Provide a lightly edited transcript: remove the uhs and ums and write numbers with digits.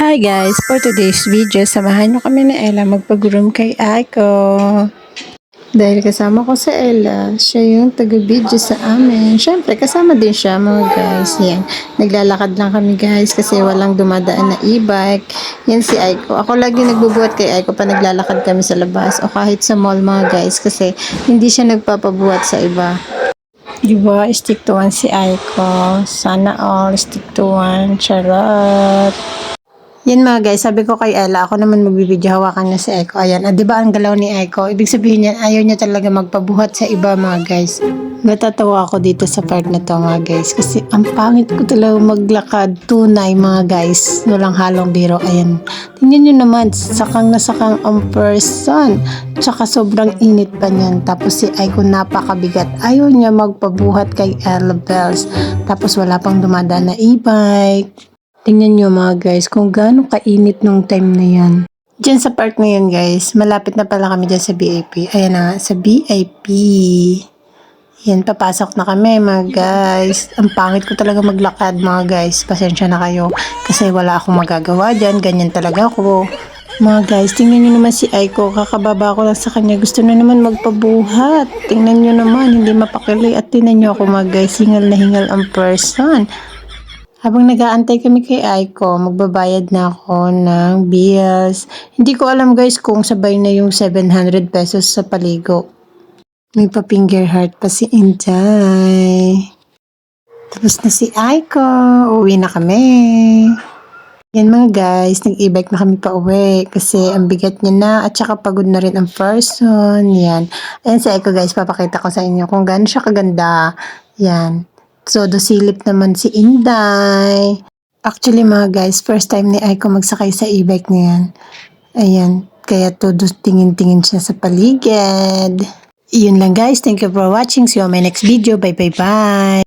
Hi guys! For today's video, samahan nyo kami na Ella magpag-groom kay Aiko. Dahil kasama ko sa Ella, siya yung taga-video sa amin. Siyempre, kasama din siya mga guys. Yan. Naglalakad lang kami guys kasi walang dumadaan na e-bike. Yan si Aiko. Ako lagi nagbubuhat kay Aiko pa naglalakad kami sa labas o kahit sa mall mga guys kasi hindi siya nagpapabuhat sa iba. Diba? Stick to one si Aiko. Sana all stick to one. Charot! Yan mga guys, sabi ko kay Ella, ako naman magbibideo, hawakan niya si Aiko. Ayan, di ba ang galaw ni Aiko? Ibig sabihin niya, ayaw niya talaga magpabuhat sa iba mga guys. Natatawa ako dito sa part na to mga guys. Kasi ang pangit ko talaga maglakad, tunay mga guys. Walang halong biro. Ayan, tingnan nyo naman, sakang na sakang ang person. Tsaka sobrang init pa niyan. Tapos si Aiko napakabigat. Ayaw niya magpabuhat kay Ella Bells. Tapos wala pang dumadaan na e-bike. Tingnan nyo mga guys kung gaano kainit nung time na yan. Diyan sa park na yan guys, malapit na pala kami dyan sa VIP. Ayan na, sa VIP. Yan, papasok na kami mga guys. Ang pangit ko talaga maglakad mga guys. Pasensya na kayo kasi wala akong magagawa dyan. Ganyan talaga ako. Mga guys, tingnan nyo naman si Aiko. Kakababa ko lang sa kanya. Gusto na naman magpabuhat. Tingnan nyo naman, hindi mapakili. At tingnan nyo ako mga guys, hingal na hingal ang person. Habang nag-aantay kami kay Aiko, magbabayad na ako ng bills. Hindi ko alam guys kung sabay na yung 700 pesos sa paligo. May pa-finger heart pa si Inday. Tapos na si Aiko. Uwi na kami. Yan mga guys, nag-e-bike na kami pa uwi kasi ang bigat niya na at saka pagod na rin ang person. Yan. Ayan si Aiko guys, papakita ko sa inyo kung gaano siya kaganda. Yan. So, silip naman si Inday. Actually mga guys, first time ni Aiko magsakay sa e-bike na yan. Ayan, kaya todo tingin-tingin siya sa paligid. Iyon lang guys, thank you for watching. See you on my next video. Bye bye bye.